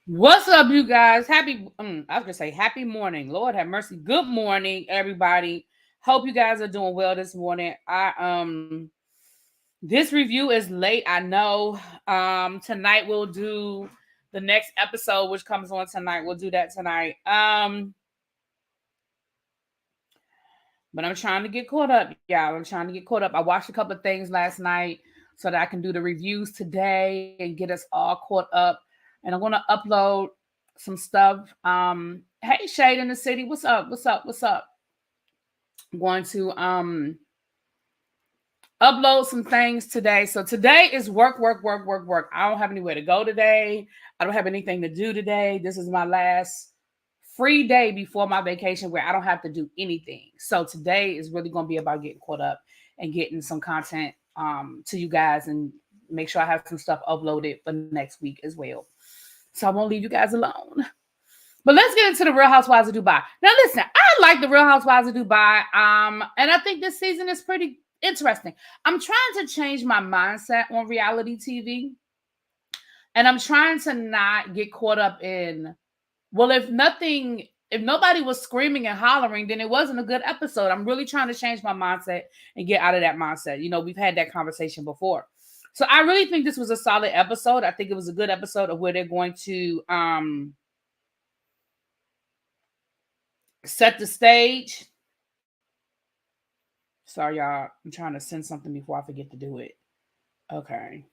What's up, you guys? I was gonna say happy morning. Lord have mercy. Good morning, everybody. Hope you guys are doing well this morning. This review is late. I know. Tonight we'll do the next episode, which comes on tonight. We'll do that tonight. But I'm trying to get caught up, y'all. I'm trying to get caught up. I watched a couple of things last night so that I can do the reviews today and get us all caught up. And I'm gonna upload some stuff. Hey Shade in the city, what's up? What's up? What's up? I'm going to upload some things today. So today is work, work, work, work, work. I don't have anywhere to go today. I don't have anything to do today. This is my last free day before my vacation where I don't have to do anything. So today is really going to be about getting caught up and getting some content to you guys and make sure I have some stuff uploaded for next week as well. So I won't leave you guys alone. But let's get into the Real Housewives of Dubai. Now, listen, I like the Real Housewives of Dubai, and I think this season is pretty interesting. I'm trying to change my mindset on reality TV, and I'm trying to not get caught up in, well, if nobody was screaming and hollering, then it wasn't a good episode. I'm really trying to change my mindset and get out of that mindset. You know, we've had that conversation before. So I really think this was a solid episode. I think it was a good episode of where they're going to set the stage. Sorry, y'all. I'm trying to send something before I forget to do it. Okay.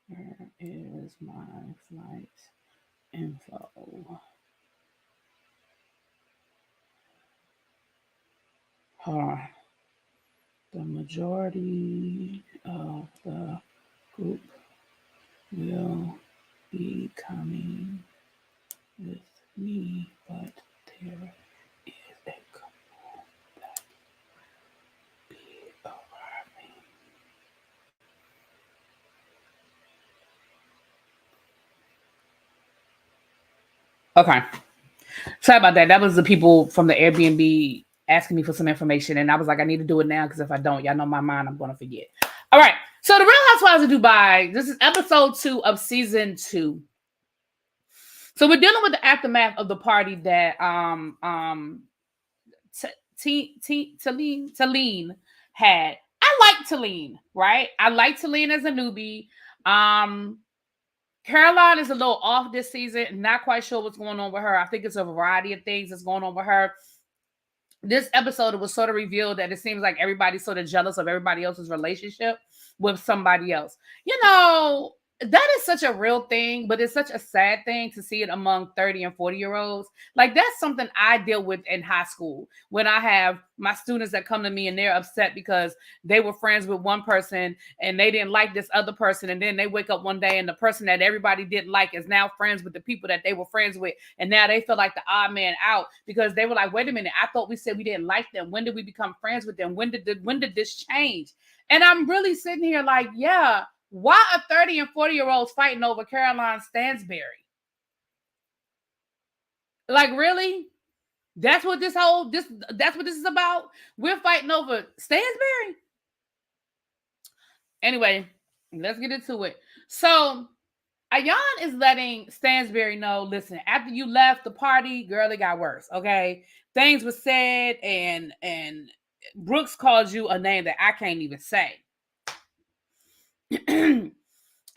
Here is my flight info. Hold on. The majority of the group will be coming with me, but there is a couple that be arriving. Okay. Sorry about that. That was the people from the Airbnb asking me for some information, and I was like, I need to do it now because if I don't, y'all know my mind, I'm gonna forget. All right. So the Real Housewives of Dubai. This is episode 2 of season 2. So we're dealing with the aftermath of the party that Talene had. I like Talene, right? I like Talene as a newbie. Caroline is a little off this season. Not quite sure what's going on with her. I think it's a variety of things that's going on with her. This episode, it was sort of revealed that it seems like everybody's sort of jealous of everybody else's relationship with somebody else. You know, that is such a real thing, but it's such a sad thing to see it among 30 and 40-year-olds. Like, that's something I deal with in high school when I have my students that come to me and they're upset because they were friends with one person and they didn't like this other person. And then they wake up one day and the person that everybody didn't like is now friends with the people that they were friends with. And now they feel like the odd man out because they were like, wait a minute, I thought we said we didn't like them. When did we become friends with them? When did this change? And I'm really sitting here like, yeah, why are 30 and 40-year-olds fighting over Caroline Stansberry? Like, really? That's what this is about? We're fighting over Stansberry? Anyway, let's get into it. So, Ayan is letting Stansberry know, listen, after you left the party, girl, it got worse, okay? Things were said, and Brooks called you a name that I can't even say.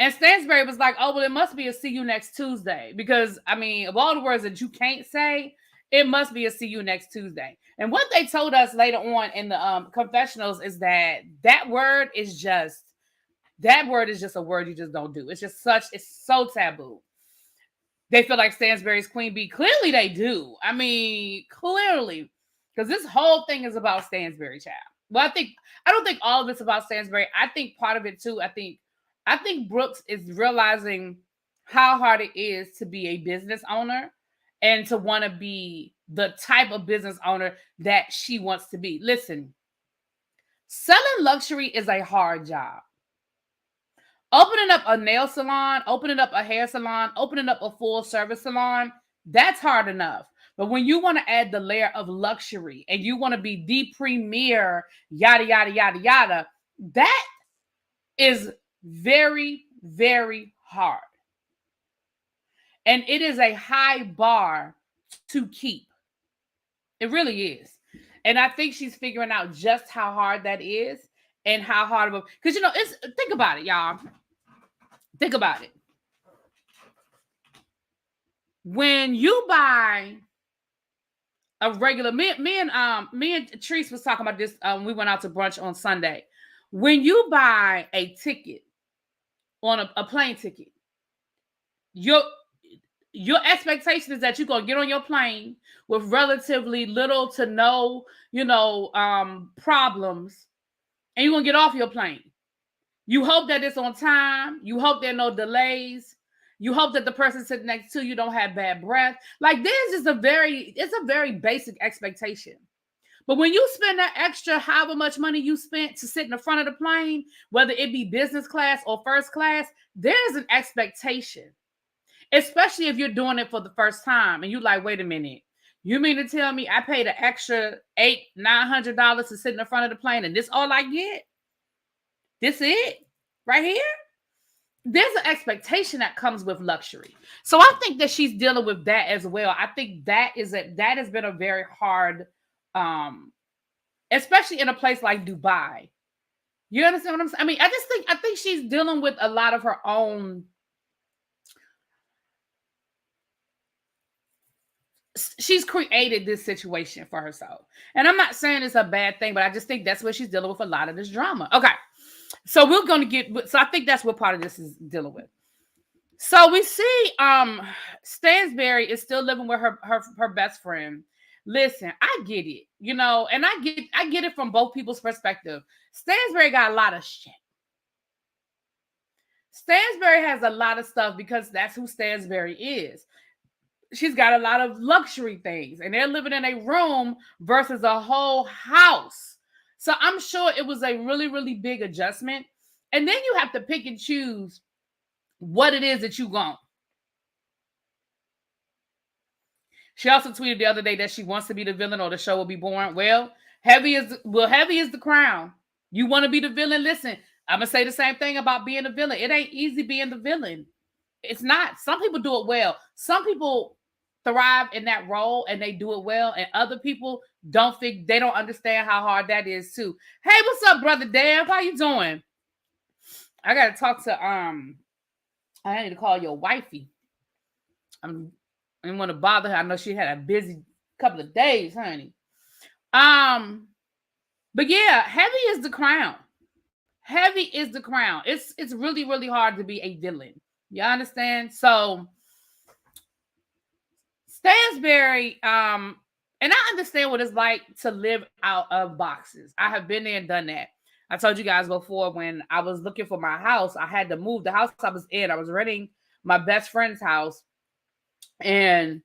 And Stansberry was like, oh, well, it must be a see you next Tuesday. Because, I mean, of all the words that you can't say, it must be a see you next Tuesday. And what they told us later on in the confessionals is that word is just a word you just don't do. It's so taboo. They feel like Stansberry's Queen Bee. Clearly they do. I mean, clearly. Because this whole thing is about Stansberry, child. Well, I don't think all of it's about Stansberry. I think part of it too, I think Brooks is realizing how hard it is to be a business owner and to want to be the type of business owner that she wants to be. Listen, selling luxury is a hard job. Opening up a nail salon, opening up a hair salon, opening up a full service salon, that's hard enough. But when you want to add the layer of luxury and you want to be the premier, yada, yada, yada, yada, that is Very, very hard. And it is a high bar to keep. It really is. And I think she's figuring out just how hard that is and how hard of a, because it's, think about it, y'all. Think about it. When you buy a regular, me and Treese was talking about this. We went out to brunch on Sunday. When you buy a ticket on a plane ticket, your expectation is that you're gonna get on your plane with relatively little to no, problems, and you're gonna get off your plane. You hope that it's on time. You hope there are no delays. You hope that the person sitting next to you don't have bad breath. Like, this is it's a very basic expectation. But when you spend that extra however much money you spent to sit in the front of the plane, whether it be business class or first class, there's an expectation. Especially if you're doing it for the first time and you're like, wait a minute, you mean to tell me I paid an extra $800-900 to sit in the front of the plane and this all I get? This it? Right here? There's an expectation that comes with luxury. So I think that she's dealing with that as well. I think that has been a very hard, especially in a place like Dubai. You understand what I'm saying? I mean, I think she's dealing with a lot of her own. She's created this situation for herself. And I'm not saying it's a bad thing, but I just think that's what she's dealing with, a lot of this drama. Okay. So we're going to so I think that's what part of this is dealing with. So we see Stansberry is still living with her best friend. Listen, I get it, and I get it from both people's perspective. Stansberry got a lot of shit. Stansberry has a lot of stuff because that's who Stansberry is. She's got a lot of luxury things, and they're living in a room versus a whole house. So I'm sure it was a really, really big adjustment. And then you have to pick and choose what it is that you want. She also tweeted the other day that she wants to be the villain or the show will be boring. Well, heavy is the crown. You want to be the villain? Listen, I'm going to say the same thing about being a villain. It ain't easy being the villain. It's not. Some people do it well. Some people thrive in that role and they do it well, and other people they don't understand how hard that is too. Hey, what's up, brother Dave? How you doing? I gotta talk to I need to call your wifey. I didn't want to bother her. I know she had a busy couple of days, honey. But yeah, heavy is the crown. Heavy is the crown. It's really, really hard to be a villain. You understand? So Stansberry, and I understand what it's like to live out of boxes. I have been there and done that. I told you guys before, when I was looking for my house, I had to move the house I was in. I was renting my best friend's house, and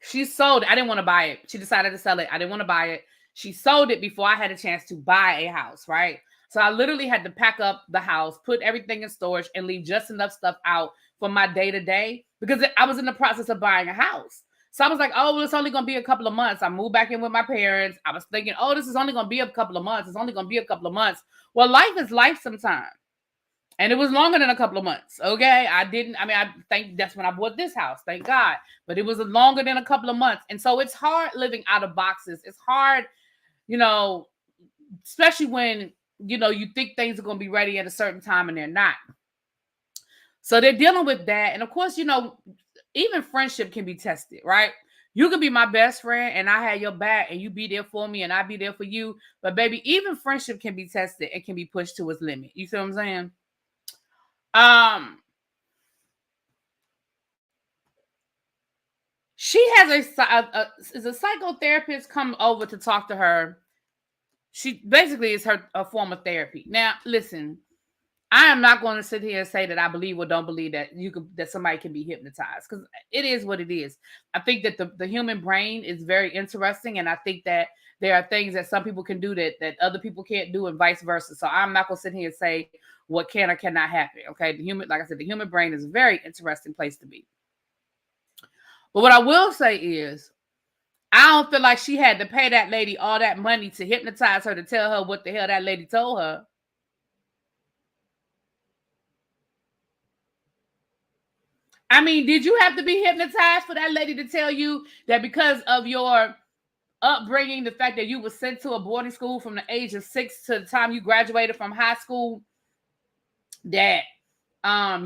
she sold it. I didn't want to buy it. She decided to sell it. I didn't want to buy it. She sold it before I had a chance to buy a house, right? So I literally had to pack up the house, put everything in storage, and leave just enough stuff out for my day-to-day because I was in the process of buying a house. So I was like, oh, well, it's only going to be a couple of months. I moved back in with my parents. I was thinking, oh, this is only going to be a couple of months. It's only going to be a couple of months. Well, life is life sometimes. And it was longer than a couple of months, okay? I think that's when I bought this house, thank God. But it was longer than a couple of months. And so it's hard living out of boxes. It's hard, especially when, you think things are going to be ready at a certain time and they're not. So they're dealing with that. And of course, even friendship can be tested, right? You can be my best friend and I had your back and you be there for me and I be there for you. But baby, even friendship can be tested and can be pushed to its limit. You see what I'm saying? She has a psychotherapist come over to talk to her. She basically is a form of therapy. Now, listen, I am not going to sit here and say that I believe or don't believe that that somebody can be hypnotized, because it is what it is. I think that the human brain is very interesting, and I think that there are things that some people can do that other people can't do, and vice versa. So I'm not going to sit here and say what can or cannot happen. Okay, like I said, the human brain is a very interesting place to be. But what I will say is, I don't feel like she had to pay that lady all that money to hypnotize her to tell her what the hell that lady told her. I mean, did you have to be hypnotized for that lady to tell you that because of your upbringing, the fact that you were sent to a boarding school from the age of 6 to the time you graduated from high school, that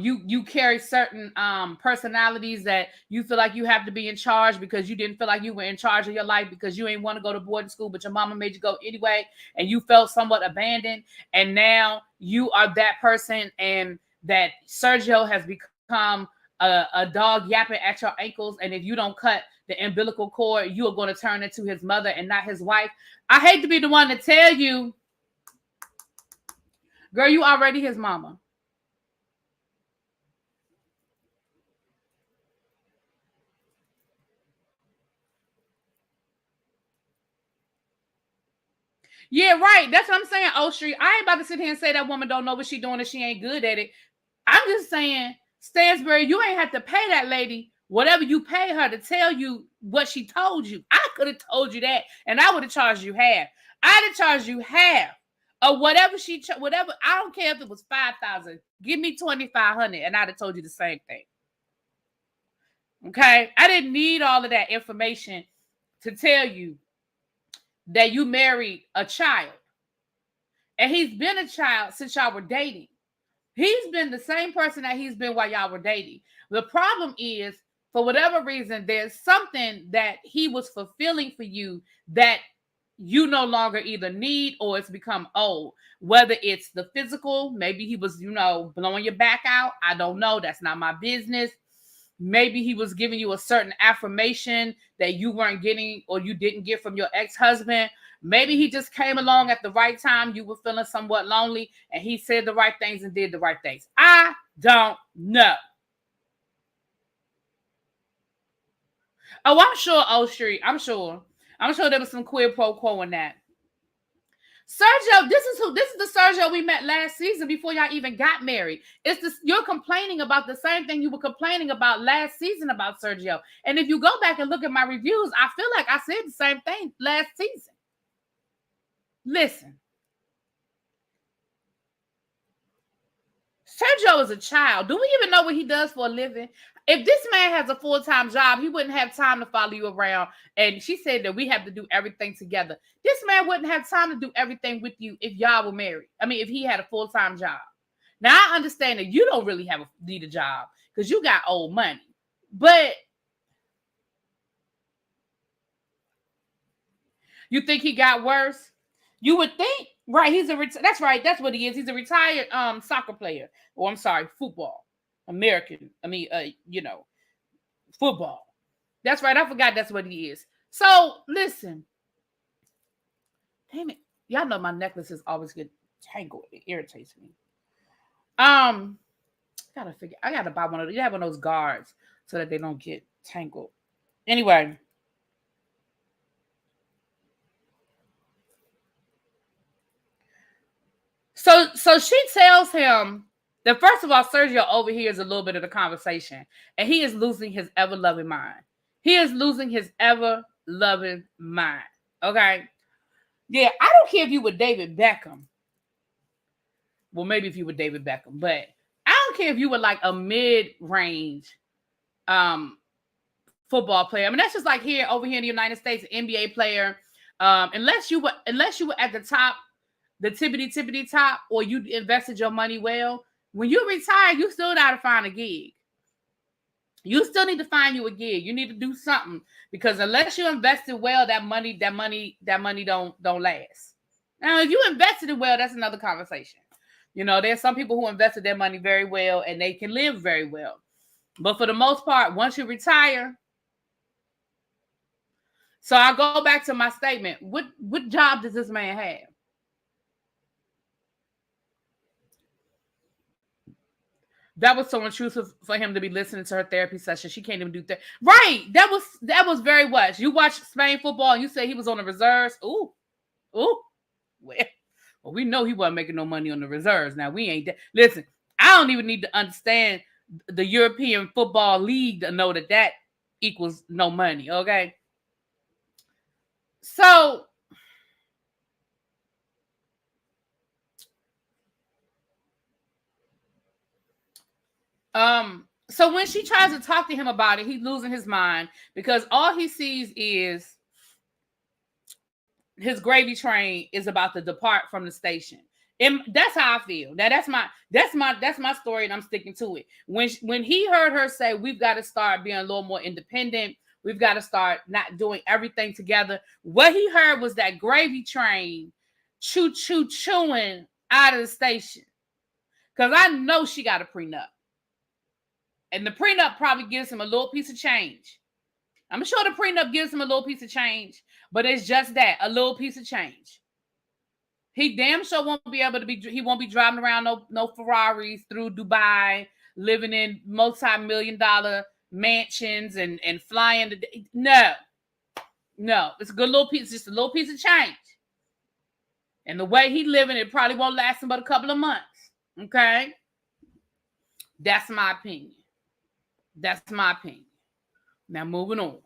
you carry certain personalities that you feel like you have to be in charge because you didn't feel like you were in charge of your life because you ain't want to go to boarding school, but your mama made you go anyway, and you felt somewhat abandoned, and now you are that person, and that Sergio has become a dog yapping at your ankles, and if you don't cut the umbilical cord, you are going to turn into his mother and not his wife. I hate to be the one to tell you, girl, you already his mama. Yeah, right. That's what I'm saying, O Street. I ain't about to sit here and say that woman don't know what she doing if she ain't good at it. I'm just saying, Stansbury, you ain't have to pay that lady whatever you pay her to tell you what she told you. I could have told you that, and I would have charged you half. I'd have charged you half of whatever whatever. I don't care if it was 5,000. Give me 2,500, and I'd have told you the same thing. Okay, I didn't need all of that information to tell you that you married a child, and he's been a child since y'all were dating. He's been the same person that he's been while y'all were dating. The problem is, for whatever reason, there's something that he was fulfilling for you that you no longer either need or it's become old. Whether it's the physical, maybe he was, blowing your back out. I don't know. That's not my business. Maybe he was giving you a certain affirmation that you weren't getting or you didn't get from your ex-husband. Maybe he just came along at the right time. You were feeling somewhat lonely and he said the right things and did the right things. I don't know. Oh, I'm sure, O Street. I'm sure there was some quid pro quo in that. Sergio, this is the Sergio we met last season before y'all even got married. It's this, you're complaining about the same thing you were complaining about last season about Sergio. And if you go back and look at my reviews, I feel like I said the same thing last season. Listen. Sergio is a child. Do we even know what he does for a living? If this man has a full-time job, he wouldn't have time to follow you around. And she said that we have to do everything together. This man wouldn't have time to do everything with you if y'all were married. I mean, if he had a full-time job. Now, I understand that you don't really need a job because you got old money. But you think he got worse? You would think, right? That's right. That's what he is. He's a retired soccer player. Or I'm sorry, football. American. I mean, football. That's right. I forgot that's what he is. So listen. Damn it. Y'all know my necklaces always get tangled. It irritates me. I gotta buy one of those. You have one of those guards so that they don't get tangled. Anyway. So she tells him that, first of all, Sergio overhears a little bit of the conversation, and he is losing his ever-loving mind. He is losing his ever-loving mind. Okay? Yeah, I don't care if you were David Beckham. Well, maybe if you were David Beckham, but I don't care if you were like a mid-range football player. I mean, that's just like over here in the United States, an NBA player. Unless you were at the top, the tippity top, or you invested your money well, when you retire, you still got to find a gig. You still need to find you a gig. You need to do something, because unless you invested well, that money don't last. Now, if you invested it well, that's another conversation. There's some people who invested their money very well and they can live very well. But for the most part, once you retire, so I'll go back to my statement. What job does this man have? That was so intrusive for him to be listening to her therapy session. She can't even do that. Right. That was very much. You watched Spain football and you said he was on the reserves. Ooh. Well, we know he wasn't making no money on the reserves. Now, we ain't. Listen, I don't even need to understand the European Football League to know that equals no money, okay? So, So when she tries to talk to him about it, he's losing his mind because all he sees is his gravy train is about to depart from the station. And that's how I feel. Now that's my story, and I'm sticking to it. When he heard her say, we've got to start being a little more independent, we've got to start not doing everything together, what he heard was that gravy train chewing out of the station. Because I know she got a prenup. And the prenup probably gives him a little piece of change. I'm sure the prenup gives him a little piece of change, but it's just that, a little piece of change. He damn sure won't be able to he won't be driving around no Ferraris through Dubai, living in multi-million-dollar mansions and flying. No. It's a good little piece, just a little piece of change. And the way he living, it probably won't last him but a couple of months. Okay? That's my opinion. Now moving on.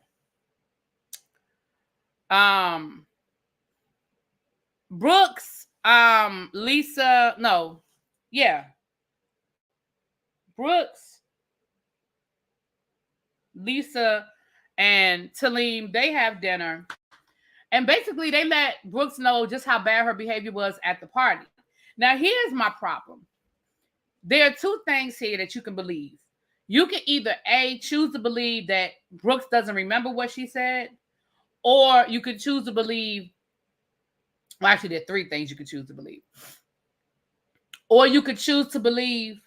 Brooks, Brooks, Lisa, and Talim, they have dinner. And basically they let Brooks know just how bad her behavior was at the party. Now here's my problem. There are two things here that you can believe. You can either A, choose to believe that Brooks doesn't remember what she said, or you could choose to believe, well, actually, there are three things you could choose to believe. Or you could choose to believe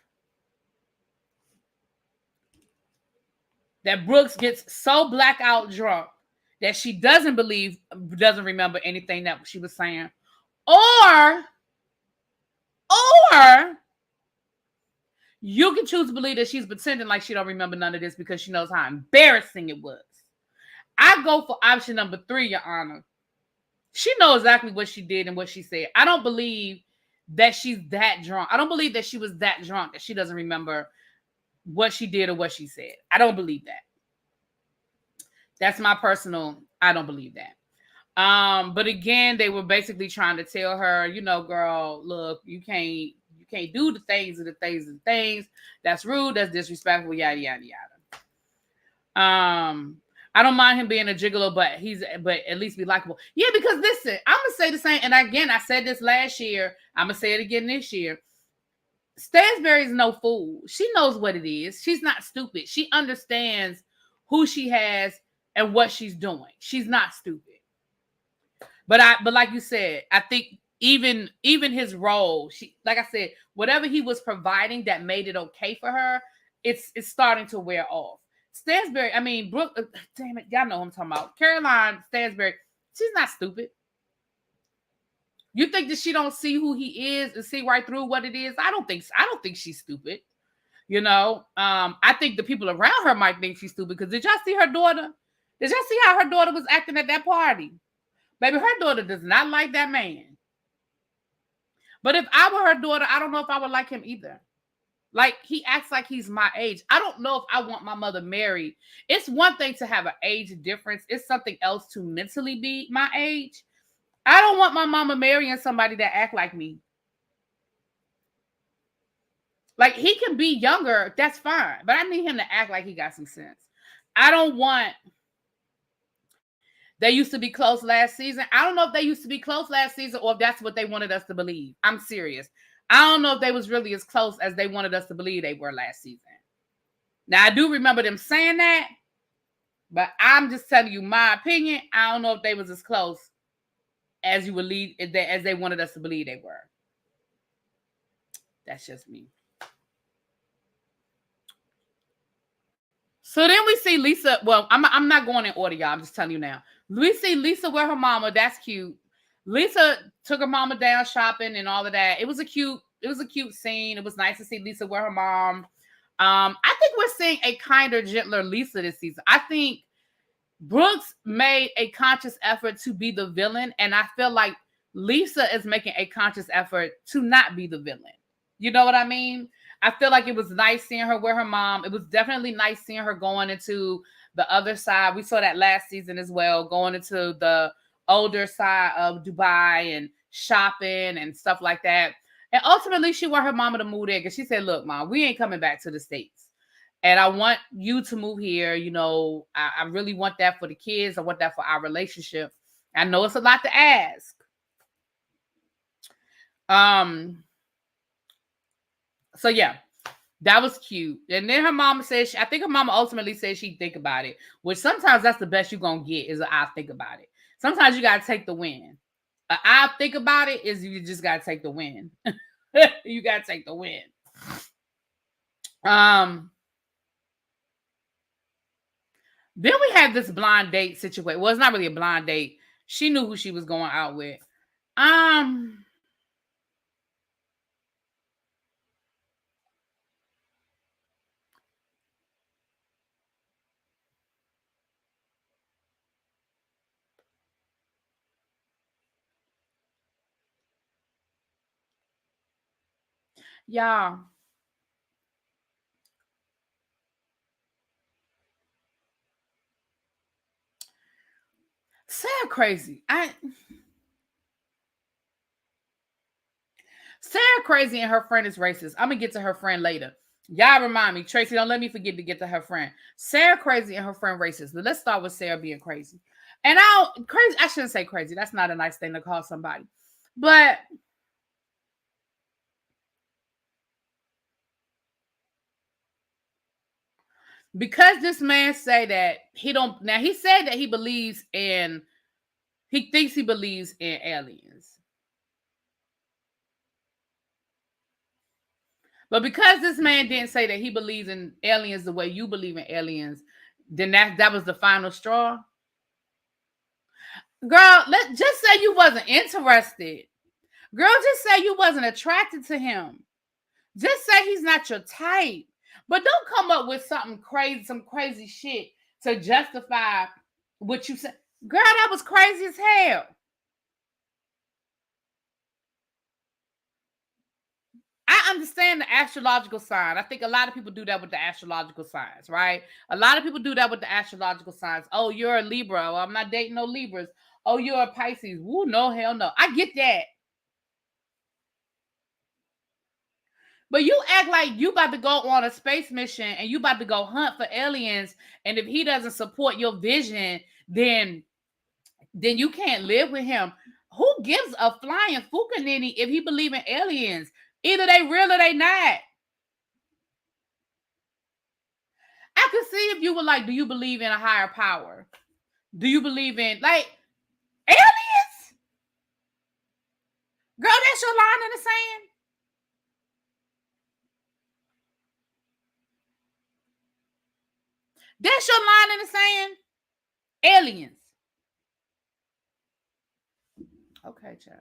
that Brooks gets so blackout drunk that she doesn't remember anything that she was saying. Or you can choose to believe that she's pretending like she don't remember none of this because she knows how embarrassing it was. I go for option number 3, Your Honor. She knows exactly what she did and what she said. I don't believe that she's that drunk. I don't believe that she was that drunk that she doesn't remember what she did or what she said. I don't believe that. That's my personal, I don't believe that. But again, they were basically trying to tell her, girl, look, you can't do the things. That's rude, that's disrespectful, yada, yada, yada. I don't mind him being a gigolo, but at least be likable. Yeah, because listen, I'm going to say the same. And again, I said this last year. I'm going to say it again this year. Stansberry's no fool. She knows what it is. She's not stupid. She understands who she has and what she's doing. She's not stupid. But like you said, I think even his role, like I said, whatever he was providing that made it okay for her, it's starting to wear off. Stansberry, Brooke, damn it, y'all know who I'm talking about. Caroline Stansberry, she's not stupid. You think that she don't see who he is and see right through what it is? I don't think she's stupid. I think the people around her might think she's stupid because did y'all see her daughter? Did y'all see how her daughter was acting at that party? Baby, her daughter does not like that man. But if I were her daughter, I don't know if I would like him either. Like, he acts like he's my age. I don't know if I want my mother married. It's one thing to have an age difference. It's something else to mentally be my age. I don't want my mama marrying somebody that act like me. Like, he can be younger. That's fine. But I need him to act like he got some sense. I don't want... They used to be close last season. I don't know if they used to be close last season or if that's what they wanted us to believe. I'm serious. I don't know if they was really as close as they wanted us to believe they were last season. Now, I do remember them saying that, but I'm just telling you my opinion. I don't know if they was as close as as they wanted us to believe they were. That's just me. So then we see Lisa. Well, I'm not going in order, y'all. I'm just telling you now. We see Lisa with her mama. That's cute. Lisa took her mama down shopping and all of that. It was a cute scene. It was nice to see Lisa with her mom. I think we're seeing a kinder, gentler Lisa this season. I think Brooks made a conscious effort to be the villain, and I feel like Lisa is making a conscious effort to not be the villain. You know what I mean? I feel like it was nice seeing her with her mom. It was definitely nice seeing her going into the other side. We saw that last season as well, going into the older side of Dubai and shopping and stuff like that. And ultimately, she wanted her mama to move there because she said, look, Mom, we ain't coming back to the States. and I want you to move here. You know, I really want that for the kids. I want that for our relationship. I know it's a lot to ask. So yeah, that was cute. And then her mama says, I think her mama ultimately said she'd think about it, which sometimes that's the best you're going to get is I'll think about it. Sometimes you got to take the win. I'll think about it is you just got to take the win. You got to take the win. Then we had this blind date situation. Well, it's not really a blind date. She knew who she was going out with. Y'all. Sarah crazy. Sarah crazy and her friend is racist. I'm gonna get to her friend later. Y'all remind me, Tracy, don't let me forget to get to her friend. Sarah crazy and her friend racist. But let's start with Sarah being crazy. And I shouldn't say crazy. That's not a nice thing to call somebody. But because this man say that he said that he thinks he believes in aliens. But because this man didn't say that he believes in aliens the way you believe in aliens, then that was the final straw. Girl, just say you wasn't interested. Girl, just say you wasn't attracted to him. Just say he's not your type. But don't come up with something crazy, some crazy shit to justify what you said. Girl, that was crazy as hell. I understand the astrological sign. I think a lot of people do that with the astrological signs, right? A lot of people do that with the astrological signs. Oh, you're a Libra. Well, I'm not dating no Libras. Oh, you're a Pisces. Woo, no, hell no. I get that. But you act like you about to go on a space mission and you about to go hunt for aliens. And if he doesn't support your vision, then you can't live with him. Who gives a flying fukanini if he believe in aliens? Either they real or they not. I could see if you were like, do you believe in a higher power? Do you believe in like aliens? Girl, that's your line in the sand. That's your line in the sand. Aliens. Okay, child.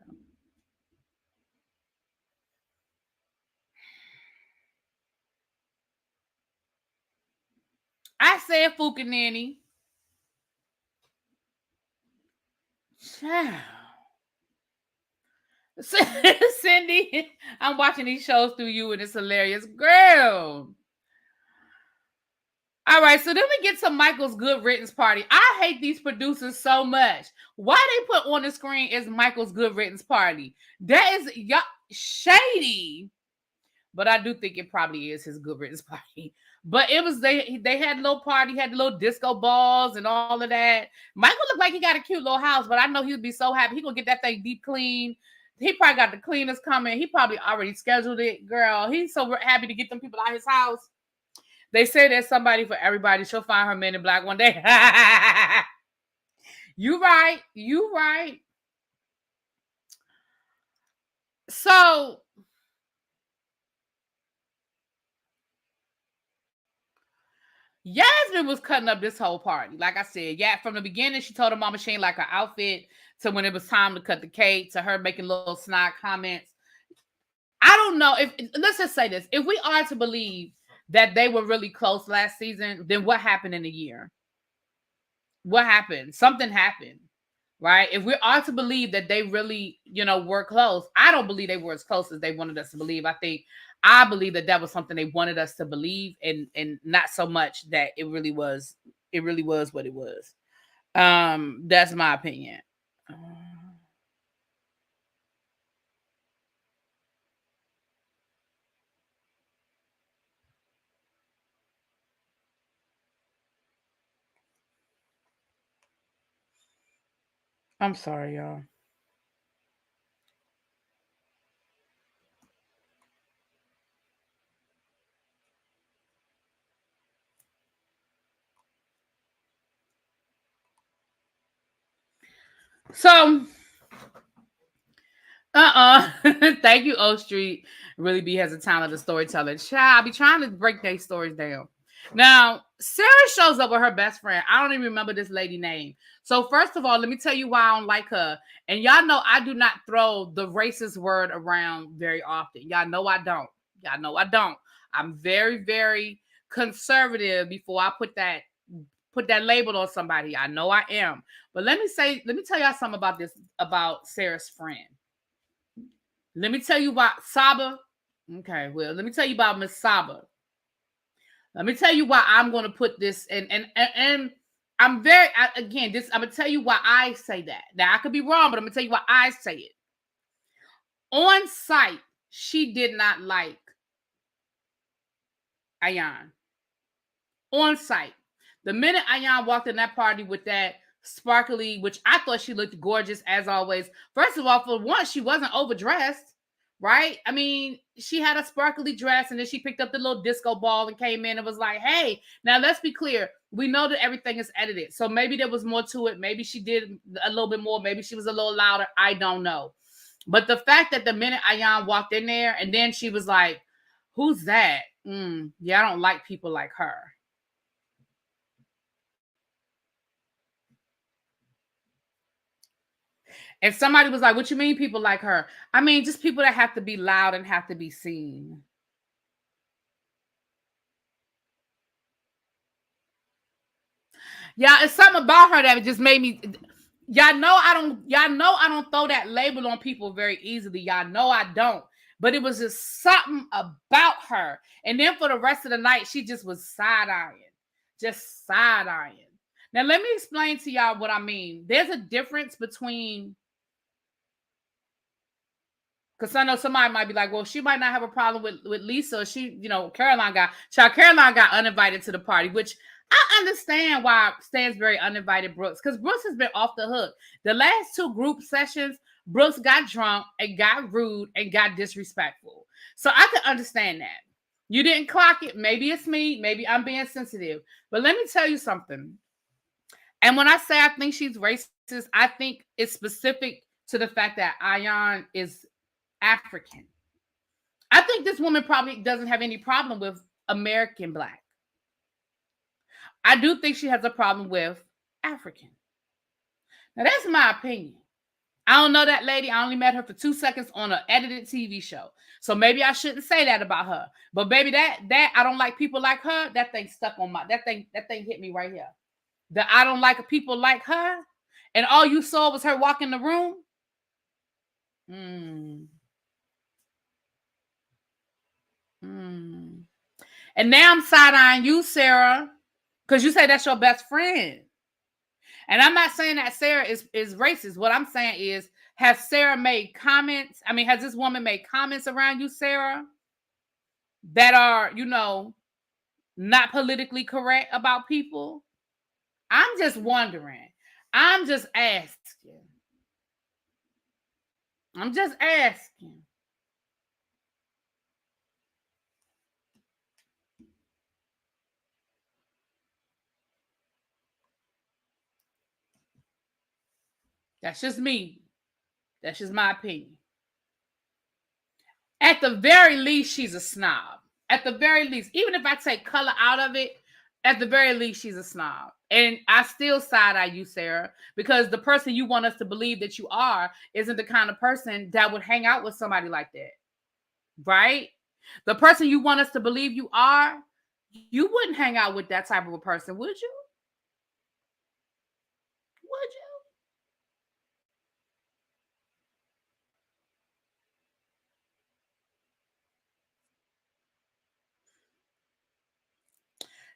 I said fukanini. Child. Cindy, I'm watching these shows through you and it's hilarious. Girl. All right, so then we get to Michael's good riddance party. I hate these producers so much. Why they put on the screen is Michael's good riddance party? That is shady. But I do think it probably is his good riddance party. But it was they had a little party, had the little disco balls and all of that. Michael looked like he got a cute little house, but I know he would be so happy. He gonna get that thing deep clean. He probably got the cleaners coming. He probably already scheduled it. Girl, he's so happy to get them people out of his house. They say there's somebody for everybody. She'll find her men in black one day. You right. You right. So Yasmin was cutting up this whole party. Like I said, yeah, from the beginning, she told her mama she ain't like her outfit to when it was time to cut the cake to her making little snide comments. I don't know if let's just say this. If we are to believe that they were really close last season, then what happened in a year? What happened? Something happened, right? If we are to believe that they really, were close, I don't believe they were as close as they wanted us to believe. I believe that was something they wanted us to believe, and not so much that it really was. It really was what it was. That's my opinion. I'm sorry, y'all. So, thank you, O Street. Really be has a talent of storyteller. Child, I be trying to break their stories down. Now, Sarah shows up with her best friend. I don't even remember this lady name. So, first of all, let me tell you why I don't like her. And y'all know I do not throw the racist word around very often. Y'all know I don't. Y'all know I don't. I'm very, very conservative before I put that label on somebody. I know I am. But let me tell y'all something about this, about Sarah's friend. Let me tell you about Saba. Okay, well, let me tell you about Miss Saba. Let me tell you why I'm going to put this in, and I'm again, this, I'm going to tell you why I say that. Now, I could be wrong, but I'm going to tell you why I say it. On site, she did not like Ayan. On site. The minute Ayan walked in that party with that sparkly, which I thought she looked gorgeous as always. First of all, for once, she wasn't overdressed, right? I mean, she had a sparkly dress and then she picked up the little disco ball and came in and was like, hey, now let's be clear. We know that everything is edited. So maybe there was more to it. Maybe she did a little bit more. Maybe she was a little louder. I don't know. But the fact that the minute Ayan walked in there and then she was like, who's that? Yeah, I don't like people like her. And somebody was like, what you mean people like her? I mean, just people that have to be loud and have to be seen. Yeah, it's something about her that just made me. Y'all know I don't throw that label on people very easily. Y'all know I don't. But it was just something about her. And then for the rest of the night, she just was side-eyeing. Just side-eyeing. Now, let me explain to y'all what I mean. There's a difference between, because I know somebody might be like, well, she might not have a problem with Lisa. She, Caroline got uninvited to the party, which I understand why Stansbury uninvited Brooks, because Brooks has been off the hook. The last two group sessions, Brooks got drunk and got rude and got disrespectful. So I can understand that. You didn't clock it. Maybe it's me. Maybe I'm being sensitive. But let me tell you something. And when I say I think she's racist, I think it's specific to the fact that Ayan is African. I think this woman probably doesn't have any problem with American Black. I do think she has a problem with African. Now, that's my opinion. I don't know that lady. I only met her for 2 seconds on an edited TV show. So maybe I shouldn't say that about her. But baby, that I don't like people like her, that thing stuck on that thing hit me right here. That I don't like people like her, and all you saw was her walk in the room. And now I'm side-eyeing you, Sarah, because you say that's your best friend. And I'm not saying that Sarah is racist. What I'm saying is, has Sarah made comments? I mean, has this woman made comments around you, Sarah, that are, not politically correct about people? I'm just wondering. I'm just asking. That's just me. That's just my opinion. At the very least, she's a snob. At the very least, even if I take color out of it, at the very least, she's a snob. And I still side-eye you, Sarah, because the person you want us to believe that you are isn't the kind of person that would hang out with somebody like that. Right? The person you want us to believe you are, you wouldn't hang out with that type of a person, would you? Would you?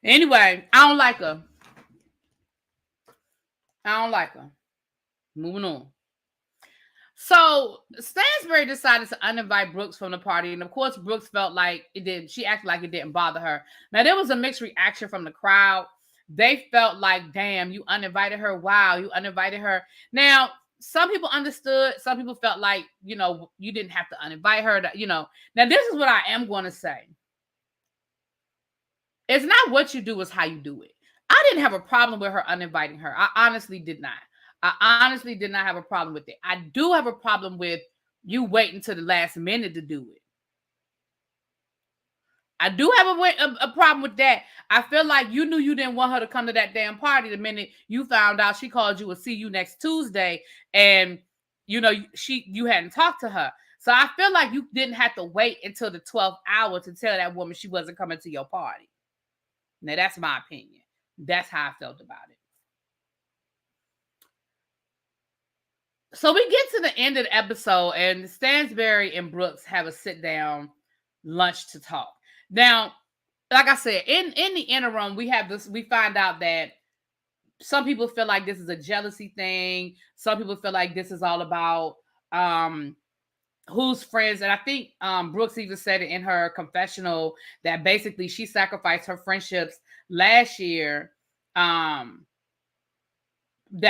Anyway, I don't like her. Moving on. So Stansbury decided to uninvite Brooks from the party, and of course, Brooks felt like it did. She acted like it didn't bother her. Now there was a mixed reaction from the crowd. They felt like, "Damn, you uninvited her! Wow, you uninvited her." Now some people understood. Some people felt like, you know, you didn't have to uninvite her. You know, now this is what I am going to say. It's not what you do, it's how you do it. I didn't have a problem with her uninviting her. I honestly did not. I honestly did not have a problem with it. I do have a problem with you waiting to the last minute to do it. I do have a problem with that. I feel like you knew you didn't want her to come to that damn party the minute you found out she called you a see you next Tuesday, and you know you hadn't talked to her. So I feel like you didn't have to wait until the 12th hour to tell that woman she wasn't coming to your party. Now that's my opinion. That's how I felt about it. So we get to the end of the episode, and Stansberry and Brooks have a sit down lunch to talk. Now, like I said, in the interim, we find out that some people feel like this is a jealousy thing. Some people feel like this is all about who's friends. And I think Brooks even said it in her confessional that basically she sacrificed her friendships last year. That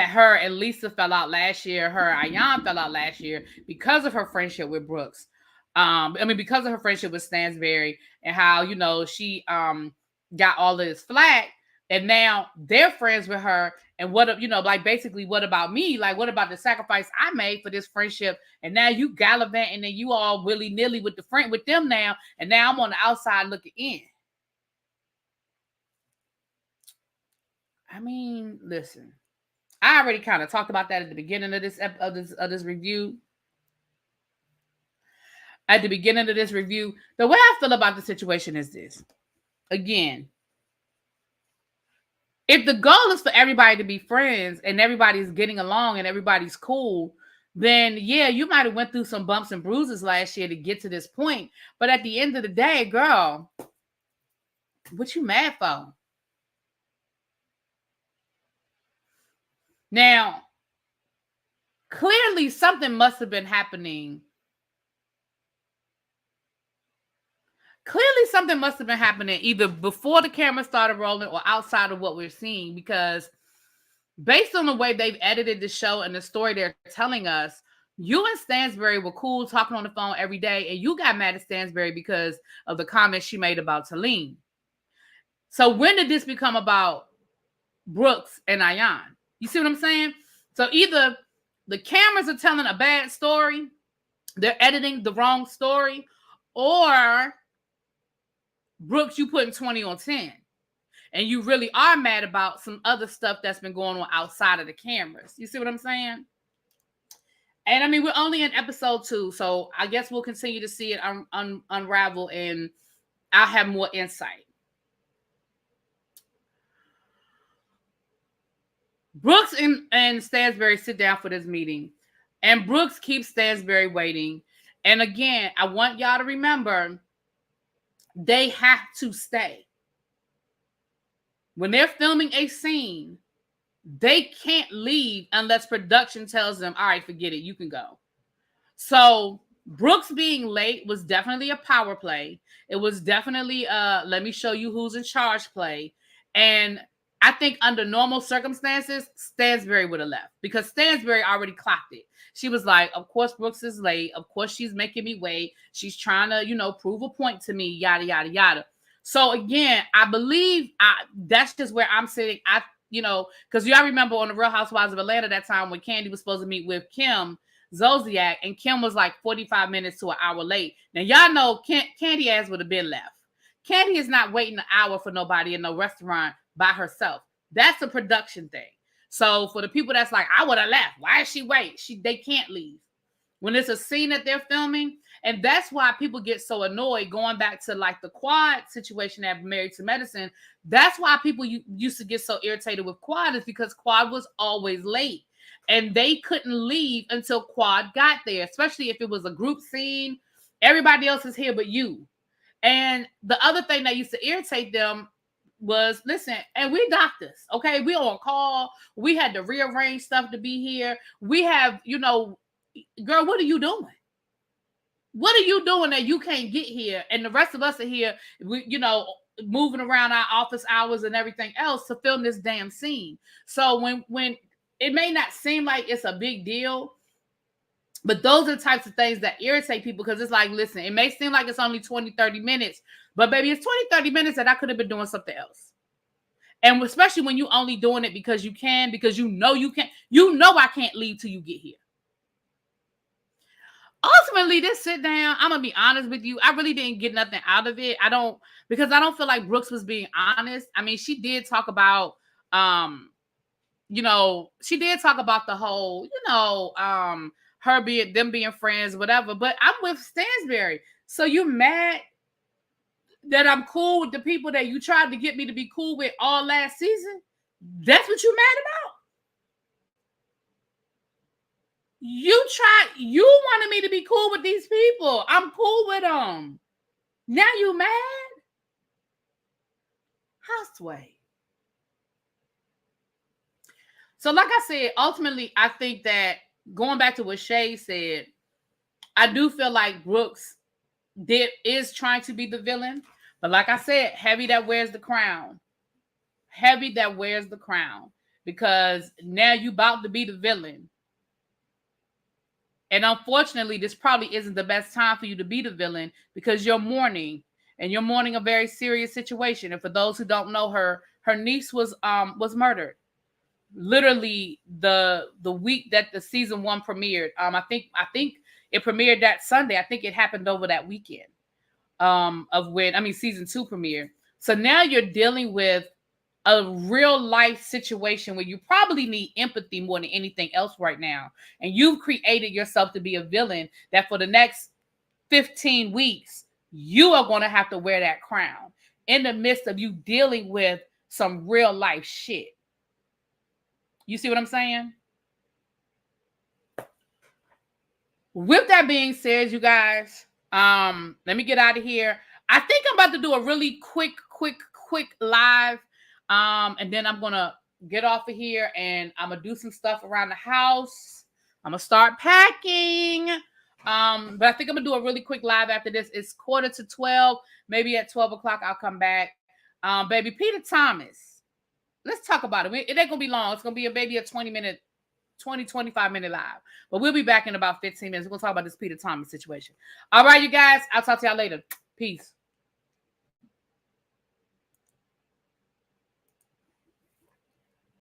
her and Lisa fell out last year. Her and Ayan fell out last year because of her friendship with Brooks. Because of her friendship with Stansberry and how, you know, she got all of this flack, and now they're friends with her. And what, you know, like basically, what about me? Like, what about the sacrifice I made for this friendship? And now you gallivanting and you all willy-nilly with them now, and now I'm on the outside looking in. I mean, listen, I already kind of talked about that at the beginning of this review. At the beginning of this review, the way I feel about the situation is this. Again, if the goal is for everybody to be friends and everybody's getting along and everybody's cool, then yeah, you might have went through some bumps and bruises last year to get to this point. But at the end of the day, girl, what you mad for? Now, clearly something must have been happening. Clearly something must have been happening either before the camera started rolling or outside of what we're seeing, because based on the way they've edited the show and the story they're telling us, you and Stansberry were cool talking on the phone every day, and you got mad at Stansberry because of the comments she made about Talene. So when did this become about Brooks and Ayan? You see what I'm saying? So either the cameras are telling a bad story, they're editing the wrong story, or Brooks, you putting 20 on 10. And you really are mad about some other stuff that's been going on outside of the cameras. You see what I'm saying? And I mean, we're only in episode 2, so I guess we'll continue to see it unravel, and I'll have more insight. Brooks and Stansberry sit down for this meeting, and Brooks keeps Stansberry waiting. And again, I want y'all to remember, they have to stay. When they're filming a scene, they can't leave unless production tells them, all right, forget it, you can go. So Brooks being late was definitely a power play. It was definitely let me show you who's in charge play. And I think under normal circumstances, Stansberry would have left, because Stansberry already clocked it. She was like, of course Brooks is late. Of course she's making me wait. She's trying to, you know, prove a point to me, yada, yada, yada. So again, I believe that's just where I'm sitting. Because y'all remember on the Real Housewives of Atlanta that time when Kandi was supposed to meet with Kim Zolciak, and Kim was like 45 minutes to an hour late. Now y'all know Kandi ass would have been left. Kandi is not waiting an hour for nobody in no restaurant by herself. That's a production thing. So for the people that's like, I would have left. Why is she wait? They can't leave. When it's a scene that they're filming, and that's why people get so annoyed, going back to like the Quad situation at Married to Medicine. That's why people used to get so irritated with Quad, is because Quad was always late. And they couldn't leave until Quad got there, especially if it was a group scene. Everybody else is here but you. And the other thing that used to irritate them was, listen, and we doctors, okay? We on call. We had to rearrange stuff to be here. We have, girl, what are you doing? What are you doing that you can't get here? And the rest of us are here, moving around our office hours and everything else to film this damn scene. So when it may not seem like it's a big deal, but those are the types of things that irritate people because it's like, listen, it may seem like it's only 20, 30 minutes, but baby, it's 20, 30 minutes that I could have been doing something else. And especially when you only doing it because you can, because you know you can't, I can't leave till you get here. Ultimately, this sit down, I'm gonna be honest with you. I really didn't get nothing out of it. Because I don't feel like Brooks was being honest. I mean, she did talk about she did talk about the whole, them being friends, whatever. But I'm with Stansberry. So you mad that I'm cool with the people that you tried to get me to be cool with all last season? That's what you mad about? You wanted me to be cool with these people. I'm cool with them. Now you mad? Housewives. So like I said, ultimately, I think that going back to what Shay said, I do feel like Brooks is trying to be the villain. But like I said, heavy that wears the crown. Heavy that wears the crown. Because now you about to be the villain. And unfortunately, this probably isn't the best time for you to be the villain because you're mourning. And you're mourning a very serious situation. And for those who don't know her niece was murdered. Literally the week that the season 1 premiered. I think it premiered that Sunday. I think it happened over that weekend. Season 2 premiered. So now you're dealing with a real life situation where you probably need empathy more than anything else right now. And you've created yourself to be a villain that for the next 15 weeks, you are going to have to wear that crown in the midst of you dealing with some real life shit. You see what I'm saying? With that being said, you guys, let me get out of here. I think I'm about to do a really quick live. And then I'm going to get off of here and I'm going to do some stuff around the house. I'm going to start packing. But I think I'm going to do a really quick live after this. It's 11:45. Maybe at 12 o'clock, I'll come back. Baby Peter Thomas. Let's talk about it. It ain't going to be long. It's going to be a 25 minute live. But we'll be back in about 15 minutes. We're going to talk about this Peter Thomas situation. All right, you guys. I'll talk to y'all later. Peace.